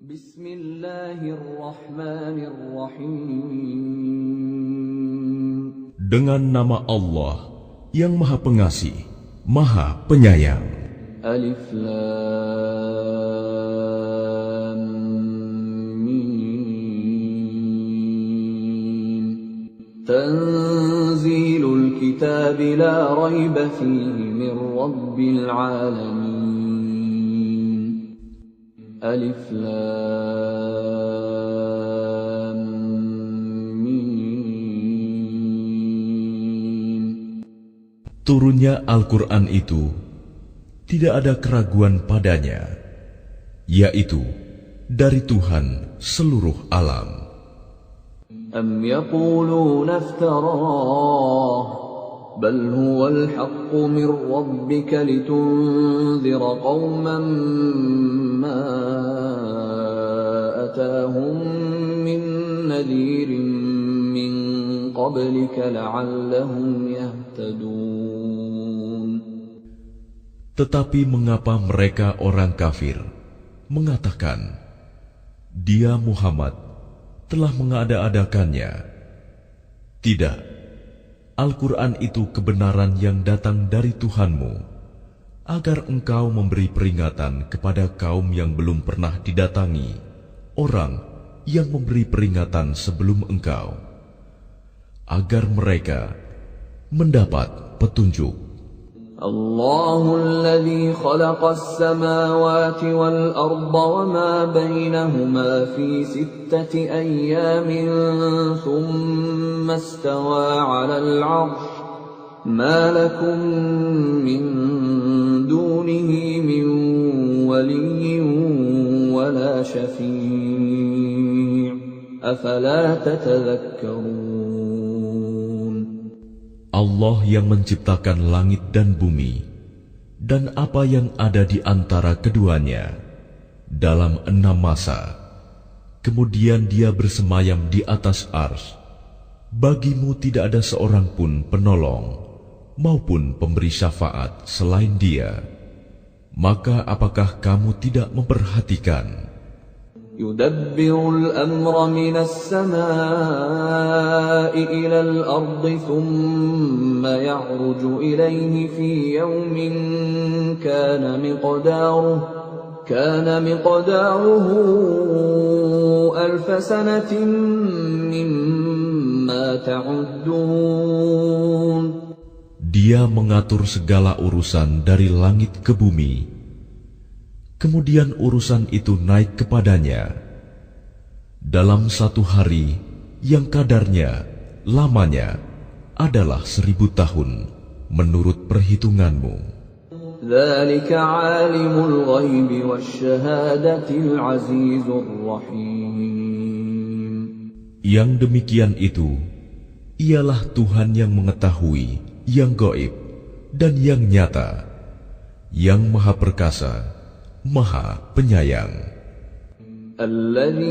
Bismillahirrahmanirrahim. Dengan nama Allah yang Maha Pengasih, Maha Penyayang. Alif Lam Mim. Tanzilul kitab la raiba fihi min rabbil alamin. Alif Lam Mim. Turunnya Al-Quran itu tidak ada keraguan padanya, yaitu dari Tuhan seluruh alam. Am yaquluna iftarah bal huwal haqqu min rabbika litunzira qauman ma atahum min nadhirin min qablika la'allahum yahtadun. Tetapi mengapa mereka orang kafir mengatakan, Dia Muhammad telah mengada-adakannya? Tidak, Al-Quran itu kebenaran yang datang dari Tuhanmu, agar engkau memberi peringatan kepada kaum yang belum pernah didatangi orang yang memberi peringatan sebelum engkau, agar mereka mendapat petunjuk. Allahu alladhi khalaqas samawati wal arda wa ma bainahuma fi sittati ayyamin thumma istawa 'alal 'arsy ma lakum min dunihi min waliyyin wa la shafi' afala tatadhakkarun. Allah yang menciptakan langit dan bumi dan apa yang ada di antara keduanya dalam 6 masa. Kemudian Dia bersemayam di atas arsy. Bagimu tidak ada seorang pun penolong maupun pemberi syafaat selain Dia. Maka apakah kamu tidak memperhatikan? Yudabbirul amra minas samaa'i ilal ardi thumma ya'ruju ilayhi fi yawmin kana miqdaruhu alf sanatin mimma ta'uddun. Dia mengatur segala urusan dari langit ke bumi. Kemudian urusan itu naik kepadanya dalam 1 hari yang kadarnya lamanya adalah 1000 tahun menurut perhitunganmu. Dzalika 'alimul ghaibi wasyahadatil 'azizur rahim. Yang demikian itu ialah Tuhan yang mengetahui yang gaib dan yang nyata, yang Maha Perkasa, Maha Penyayang. Alladzi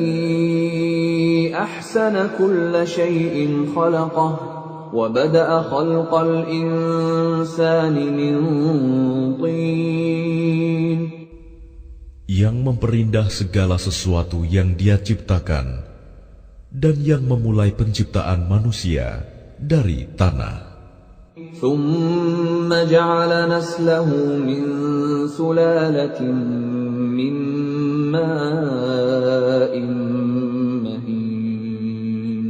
ahsana kulla syai'in khalaqah wa bada'a khalqal insani min tin. Yang memperindah segala sesuatu yang Dia ciptakan dan yang memulai penciptaan manusia dari tanah. ثم جعل نسله من سلالة من ماء مهين.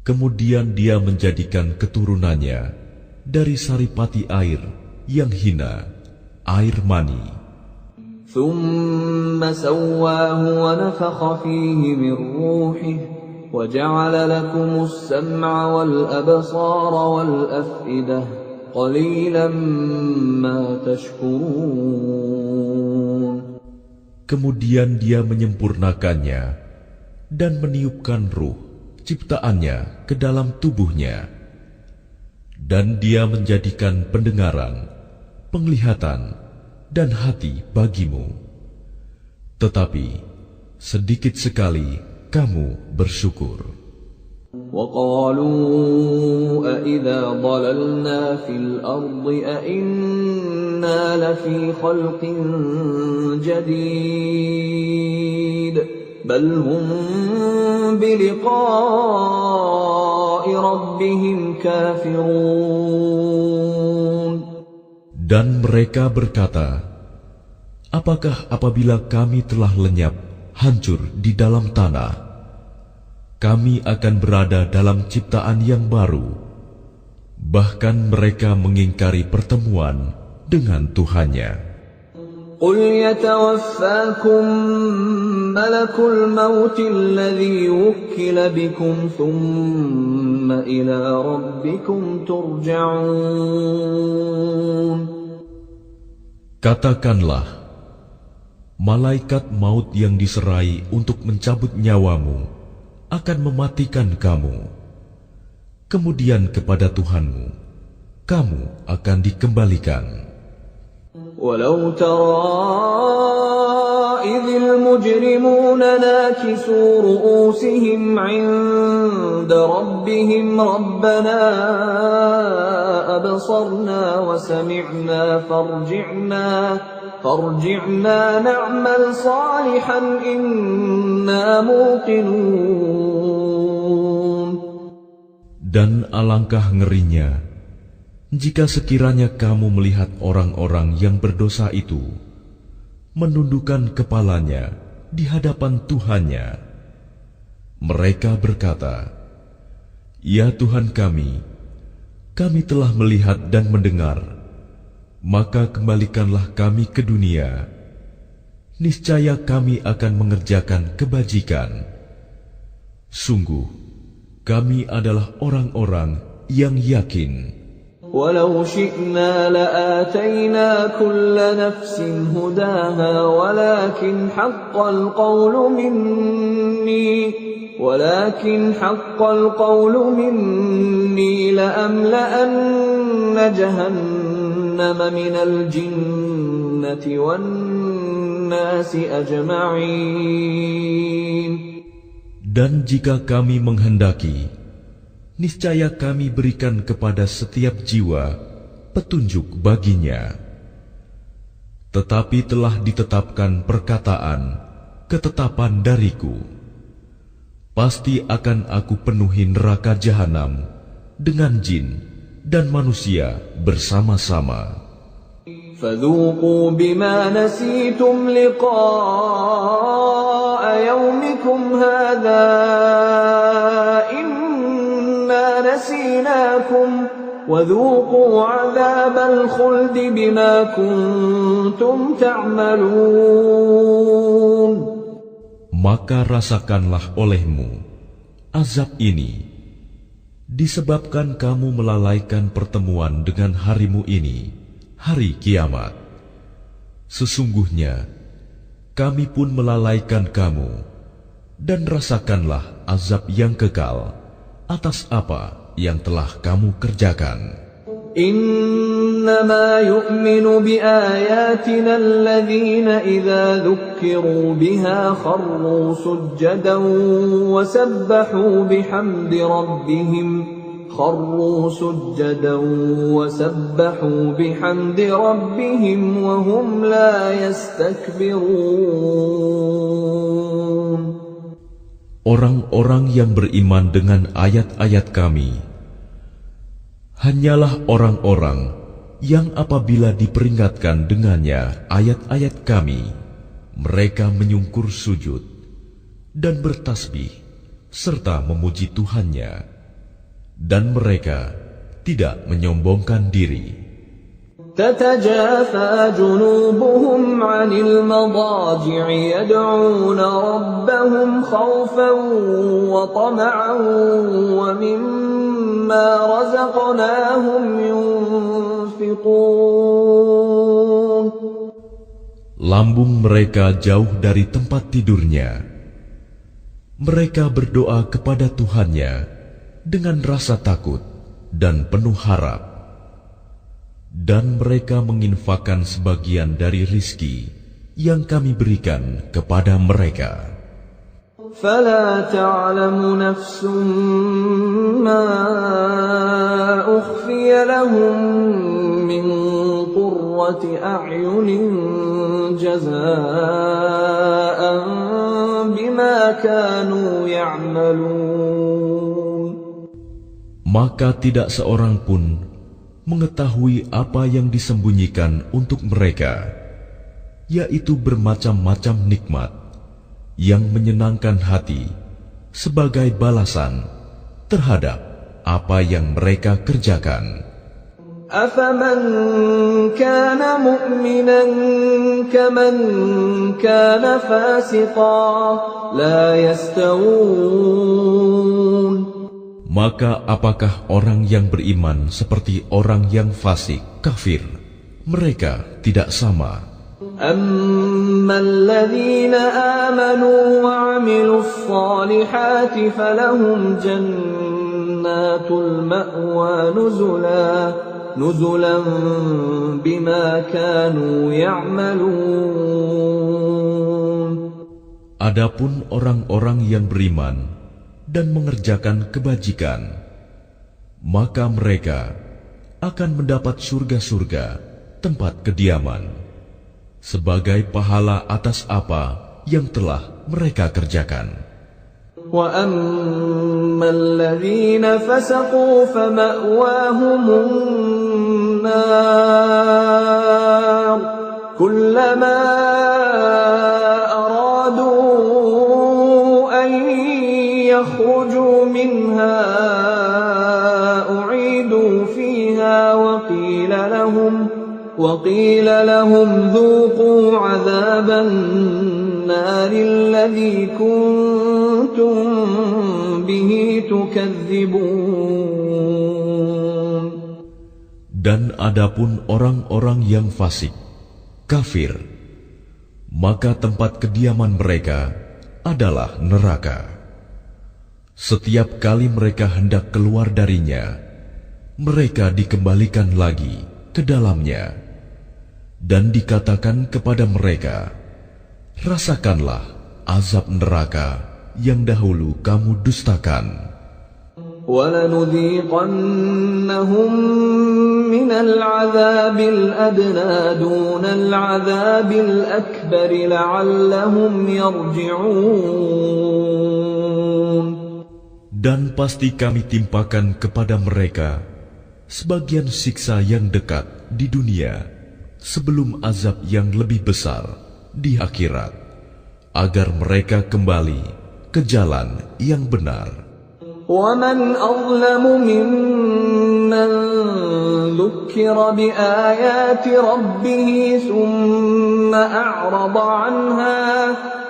Kemudian Dia menjadikan keturunannya dari saripati air yang hina, air mani. ثم سواه ونفخ فيه من روحه وَجَعَلَ لَكُمُ السَّمْعَ وَالْأَبْصَارَ وَالْأَفْئِدَةَ قَلِيلًا مَا تَشْكُرُونَ. Kemudian Dia menyempurnakannya dan meniupkan ruh ciptaannya ke dalam tubuhnya, dan Dia menjadikan pendengaran, penglihatan, dan hati bagimu. Tetapi sedikit sekali kamu bersyukur. وَقَالُوا أَإِذَا ضَلَلْنَا فِي الْأَرْضِ أَإِنَّا لَفِي خَلْقٍ جَدِيدٍ بل هم بلقاء ربهم كافرون. Dan mereka berkata, apakah apabila kami telah lenyap, hancur di dalam tanah, kami akan berada dalam ciptaan yang baru? Bahkan mereka mengingkari pertemuan dengan Tuhannya. قل يتوفاكم ملك الموت الذي وكل بكم ثم إلى ربكم ترجعون. Katakanlah, malaikat maut yang diserai untuk mencabut nyawamu akan mematikan kamu. Kemudian kepada Tuhanmu, kamu akan dikembalikan. ولو ترى إذ المجرمون ناكسوا رؤوسهم عند ربهم ربنا أبصرنا وسمعنا فارجعنا نعمل صالحا إنا موقنون. Dan alangkah ngerinya jika sekiranya kamu melihat orang-orang yang berdosa itu menundukkan kepalanya di hadapan Tuhannya. Mereka berkata, "Ya Tuhan kami telah melihat dan mendengar, maka kembalikanlah kami ke dunia. Niscaya kami akan mengerjakan kebajikan. Sungguh, kami adalah orang-orang yang yakin." ولو شئنا لآتينا كل نفس هداها ولكن حق القول مني لأملأن جهنم من الجنة والناس أجمعين. Dan jika kami menghendaki, niscaya kami berikan kepada setiap jiwa petunjuk baginya. Tetapi telah ditetapkan ketetapan dariku. Pasti akan aku penuhi neraka jahanam dengan jin dan manusia bersama-sama. فذوقوا بما نسيتم لقاء يومكم هذا نسيناكم وذوقوا عذاب الخلد بما كنتم تعملون. Maka rasakanlah olehmu azab ini disebabkan kamu melalaikan pertemuan dengan harimu ini, hari kiamat. Sesungguhnya kami pun melalaikan kamu, dan rasakanlah azab yang kekal atas apa yang telah kamu kerjakan. إنما يؤمن بآياتنا الذين إذا ذكروا بها خروا سجدا وسبحوا بحمد ربهم وهم لا يستكبرون. Orang-orang yang beriman dengan ayat-ayat kami hanyalah orang-orang yang apabila diperingatkan dengannya ayat-ayat kami, mereka menyungkur sujud dan bertasbih serta memuji Tuhannya, dan mereka tidak menyombongkan diri. تتجافى جنوبهم عن المضاجع يدعون ربهم خوفا وطمعا ومما رزقناهم ينفقون. Lambung mereka jauh dari tempat tidurnya. Mereka berdoa kepada Tuhannya dengan rasa takut dan penuh harap. Dan mereka menginfakkan sebagian dari rizki yang kami berikan kepada mereka. فَلَا تَعْلَمُ نَفْسٌ مَّا أُخْفِيَ لَهُم مِّن قُرَّةِ أَعْيُنٍ جَزَاءً بِمَا كانوا يعملون. Maka tidak seorang pun mengetahui apa yang disembunyikan untuk mereka, yaitu bermacam-macam nikmat yang menyenangkan hati sebagai balasan terhadap apa yang mereka kerjakan. أَفَمَنْ كَانَ مُؤْمِنًا كَمَنْ كَانَ فَاسِقًا لَا يَسْتَوُونَ. Maka apakah orang yang beriman seperti orang yang fasik, kafir? Mereka tidak sama. أَمَّا الَّذِينَ آمَنُوا وَعَمِلُوا الصَّالِحَاتِ فَلَهُمْ جَنَّاتُ الْمَأْوَى نُزُلًا بِمَا كَانُوا يَعْمَلُونَ. Adapun orang-orang yang beriman dan mengerjakan kebajikan, maka mereka akan mendapat surga-surga tempat kediaman sebagai pahala atas apa yang telah mereka kerjakan. وَأَمَّا الَّذِينَ فَسَقُوا فَمَأْوَاهُمُ النَّارُ كُلَّمَا يخرجوا منها أعيدوا فيها وقيل لهم ذوقوا عذاب النار الذي كنتم به تكذبون. Dan adapun orang-orang yang fasik, kafir, maka tempat kediaman mereka adalah neraka. Setiap kali mereka hendak keluar darinya, mereka dikembalikan lagi ke dalamnya, dan dikatakan kepada mereka, rasakanlah azab neraka yang dahulu kamu dustakan. وَلَنُذِيقَنَّهُمْ مِنَ الْعَذَابِ الْأَدْنَى دُونَ الْعَذَابِ الْأَكْبَرِ لَعَلَّهُمْ يَرْجِعُونَ. Dan pasti kami timpakan kepada mereka sebagian siksa yang dekat di dunia sebelum azab yang lebih besar di akhirat, agar mereka kembali ke jalan yang benar. وَمَنْ أَظْلَمُ مِمَّنْ ذُكِّرَ بِآيَاتِ رَبِّهِ ثُمَّ أَعْرَضَ عَنْهَا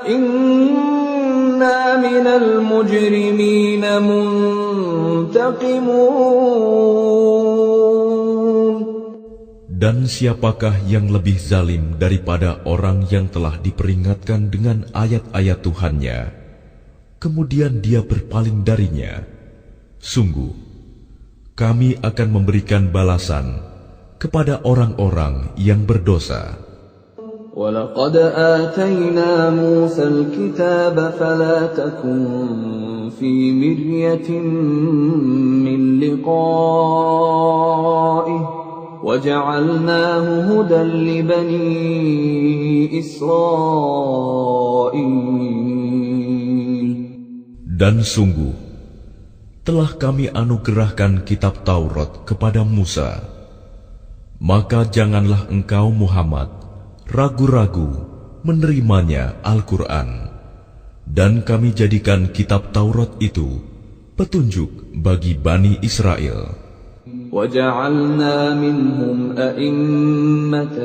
إِنَّا مِنَ الْمُجْرِمِينَ مُنْتَقِمُونَ. Dan siapakah yang lebih zalim daripada orang yang telah diperingatkan dengan ayat-ayat Tuhannya, kemudian dia berpaling darinya? Sungguh, kami akan memberikan balasan kepada orang-orang yang berdosa. وَلَقَدْ آتَيْنَا مُوسَى الْكِتَابَ فَلَا تَكُنْ فِي مِرْيَةٍ مِّن لِقَائِهِ وَجَعَلْنَاهُ هُدًى لِبَنِي إِسْرَائِيلَ. Dan sungguh, telah kami anugerahkan kitab Taurat kepada Musa. Maka janganlah engkau Muhammad ragu-ragu menerimanya Al-Quran. Dan kami jadikan kitab Taurat itu petunjuk bagi Bani Israel. وَجَعَلْنَا مِنْهُمْ أَئِمَّةً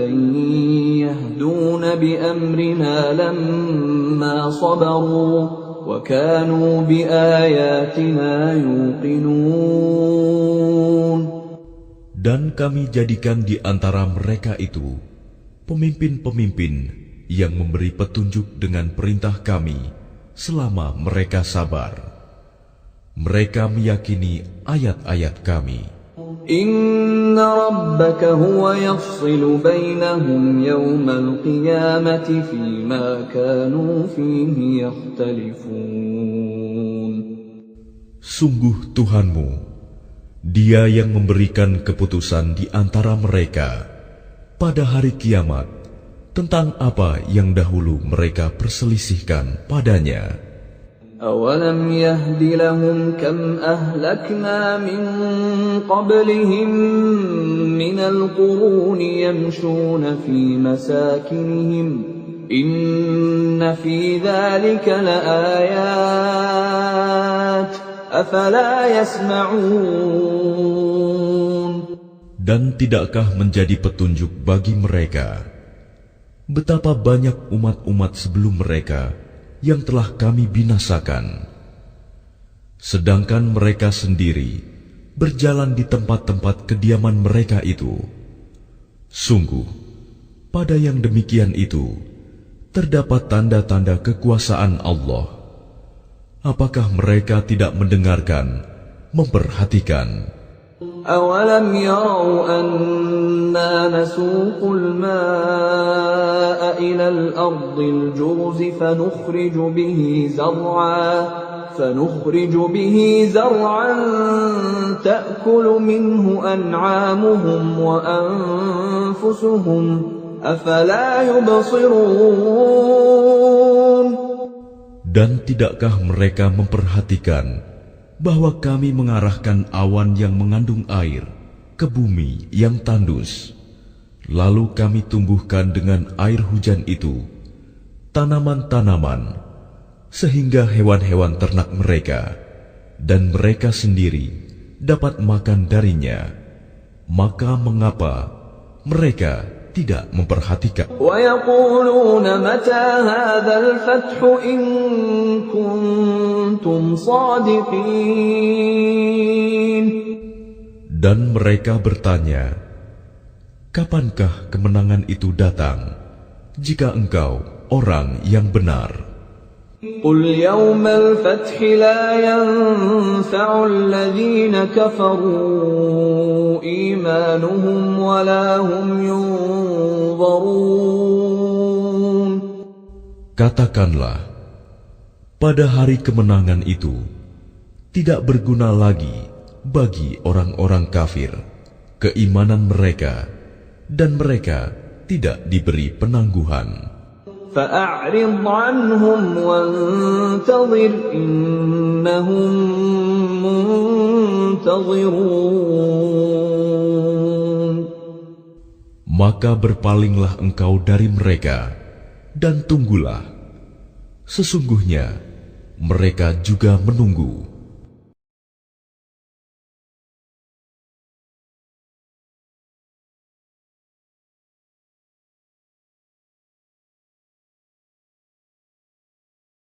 يَهْدُونَ بِأَمْرِنَا لَمَّا صَبَرُوا وَكَانُوا بِآيَاتِنَا يُوقِنُونَ. Dan kami jadikan di antara mereka itu pemimpin-pemimpin yang memberi petunjuk dengan perintah kami selama mereka sabar. Mereka meyakini ayat-ayat kami. Inna rabbaka huwa yafsilu bainahum yawmal qiyamati fima kanu fihi yakhtalifun. Sungguh Tuhanmu, Dia yang memberikan keputusan di antara mereka pada hari kiamat tentang apa yang dahulu mereka perselisihkan padanya. أَوَلَمْ يَهْدِ لَهُمْ كَمْ أَهْلَكْنَا مِنْ قَبْلِهِمْ مِنَ الْقُرُونِ يَمْشُونَ فِي مَسَاكِنِهِمْ إِنَّ فِي ذَلِكَ لَآيَاتٍ أَفَلَا يَسْمَعُونَ. Dan tidakkah menjadi petunjuk bagi mereka betapa banyak umat-umat sebelum mereka yang telah kami binasakan, sedangkan mereka sendiri berjalan di tempat-tempat kediaman mereka itu. Sungguh, pada yang demikian itu terdapat tanda-tanda kekuasaan Allah. Apakah mereka tidak mendengarkan, memperhatikan? أَوَلَمْ يَرَوْا أَنَّا نَسُوقُ الْمَاءَ إِلَى الْأَرْضِ الْجُرُزِ فَنُخْرِجُ بِهِ زَرْعًا تَأْكُلُ مِنْهُ أَنْعَامُهُمْ وَأَنْفُسُهُمْ أَفَلَا يُبْصِرُونَ. Dan tidakkah mereka memperhatikan bahwa kami mengarahkan awan yang mengandung air ke bumi yang tandus, lalu kami tumbuhkan dengan air hujan itu tanaman-tanaman, sehingga hewan-hewan ternak mereka dan mereka sendiri dapat makan darinya. Maka mengapa mereka tidak memperhatikan? وَيَقُولُونَ مَتَى هَذَا الْفَتْحُ إِن كُنتُمْ صَادِقِينَ. Dan mereka bertanya, kapankah kemenangan itu datang, jika engkau orang yang benar? قُلْ يَوْمَ الْفَتْحِ لَا يَنفَعُ الَّذِينَ كَفَرُوا إِيمَانُهُمْ وَلَا هُمْ يُنظَرُونَ. Katakanlah, pada hari kemenangan itu tidak berguna lagi bagi orang-orang kafir keimanan mereka, dan mereka tidak diberi penangguhan. فَأَعْرِضْ عَنْهُمْ وَانْتَظِرْ إِنَّهُمْ مُنْتَظِرُونَ. Maka berpalinglah engkau dari mereka dan tunggulah, sesungguhnya mereka juga menunggu.